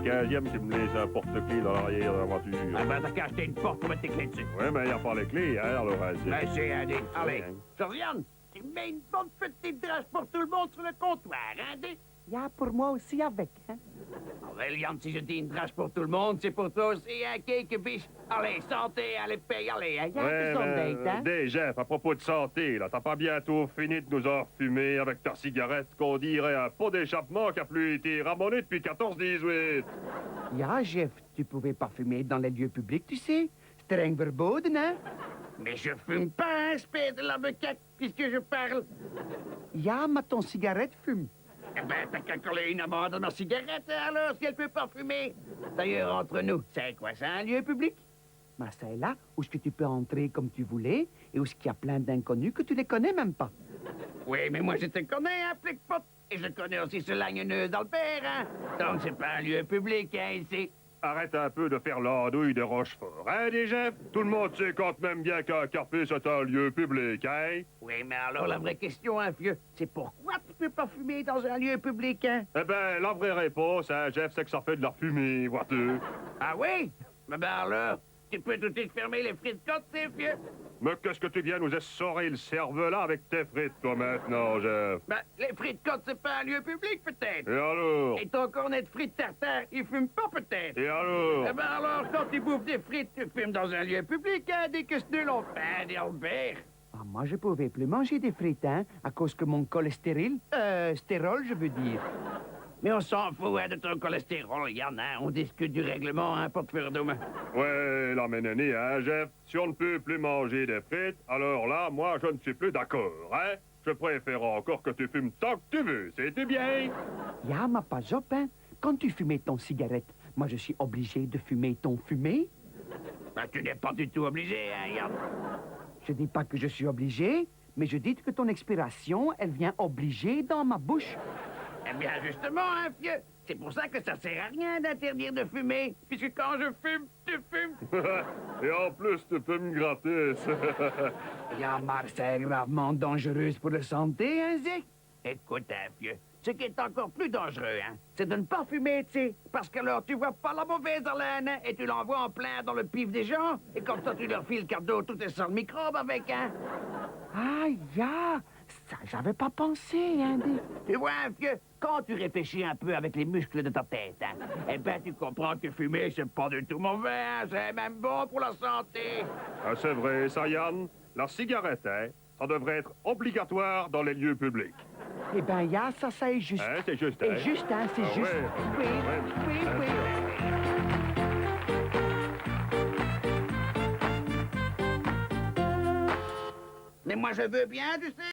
15e qui me laisse un porte-clés dans l'arrière de la voiture. Ah ben, t'as qu'à acheter une porte pour mettre tes clés dessus. Oui, mais il n'y a pas les clés, hein, alors vas-y. Ben, c'est Andy. Allez, Hein. Josiane, tu mets une bonne petite drache pour tout le monde sur le comptoir, Andy. Il y a pour moi aussi avec, hein? Aurélien, si je dis une drache pour tout le monde, c'est pour toi aussi, hein, cake biche. Allez, santé, allez, paye, allez, hein. Il y a Ouais, besoin mais, d'aide, hein? dis, Jeff, à propos de santé, là, t'as pas bientôt fini de nous en fumer avec ta cigarette qu'on dirait un pot d'échappement qui a plus été ramonné depuis 14-18? Ja, Jeff, tu pouvais pas fumer dans les lieux publics, tu sais. Streng verboden, hein? Mais je fume pas, hein, espèce de la bequette, puisque je parle. Ja, mais ton cigarette fume. Eh ben, t'as qu'à coller une amende à ma cigarette, alors, si elle peut pas fumer. D'ailleurs, entre nous, c'est quoi ça, un lieu public? Mais c'est là où est-ce que tu peux entrer comme tu voulais et où est-ce qu'il y a plein d'inconnus que tu les connais même pas. Oui, mais moi, je te connais, hein, flic-pot. Et je connais aussi ce lagneux d'Albert, hein. Donc, c'est pas un lieu public, hein, ici. Arrête un peu de faire l'andouille de Rochefort, hein, dis, Jeff? Tout le monde sait quand même bien qu'un café, c'est un lieu public, hein? Oui, mais alors, la vraie question, hein, vieux, c'est pourquoi tu peux pas fumer dans un lieu public, hein? Eh ben, la vraie réponse, hein, Jeff, c'est que ça fait de la fumée, vois-tu? Ah oui? Mais ben alors, tu peux tout de suite fermer les frites côtes, c'est vieux. Mais qu'est-ce que tu viens nous essorer le cerveau-là avec tes frites, toi, maintenant, Jeff? Ben, les frites côtes, c'est pas un lieu public, peut-être. Et alors? Et ton cornet de frites tartare, il fume pas, peut-être. Et alors? Eh ben alors, quand tu bouffes des frites, tu fumes dans un lieu public, hein, dès que c'est nul, on fait des Albert. Ah, moi, je pouvais plus manger des frites, hein, à cause que mon cholestérol, stérol, je veux dire. Mais on s'en fout, hein, de ton cholestérol, Yann, hein. On discute du règlement, hein, pas de faire d'homme. Ouais, la ménanie, hein, Jeff? Si on ne peut plus manger des frites, alors là, moi, je ne suis plus d'accord, hein? Je préfère encore que tu fumes tant que tu veux, c'est bien? Ja, mais pas op, hein. Quand tu fumais ton cigarette, moi, je suis obligé de fumer ton fumé. Ben, tu n'es pas du tout obligé, hein, Yann. Je dis pas que je suis obligé, mais je dis que ton expiration, elle vient obligée dans ma bouche. Eh bien, justement, hein, vieux. C'est pour ça que ça sert à rien d'interdire de fumer, puisque quand je fume, tu fumes. Et en plus, tu peux me gratter. Ja, maar c'est gravement dangereux pour la santé, hein, Zé? Écoute, hein, vieux. Ce qui est encore plus dangereux, hein, c'est de ne pas fumer, tu sais. Parce qu'alors, tu vois pas la mauvaise haleine, hein, et tu l'envoies en plein dans le pif des gens. Et comme ça, tu leur files le cadeau, tout est sans microbes avec, hein. Ah, ja, ça, j'avais pas pensé, Andy. Tu vois, hein, vieux, quand tu réfléchis un peu avec les muscles de ta tête, hein, eh ben, tu comprends que fumer, c'est pas du tout mauvais, hein, c'est même bon pour la santé. Ah, c'est vrai, ça, Yann. La cigarette, hein, ça devrait être obligatoire dans les lieux publics. Eh ben, ja, ça, c'est juste. Hein, c'est juste, C'est hein? juste, hein, c'est Ah juste. ouais. Oui, Ouais. oui, oui. Mais moi, je veux bien, tu sais.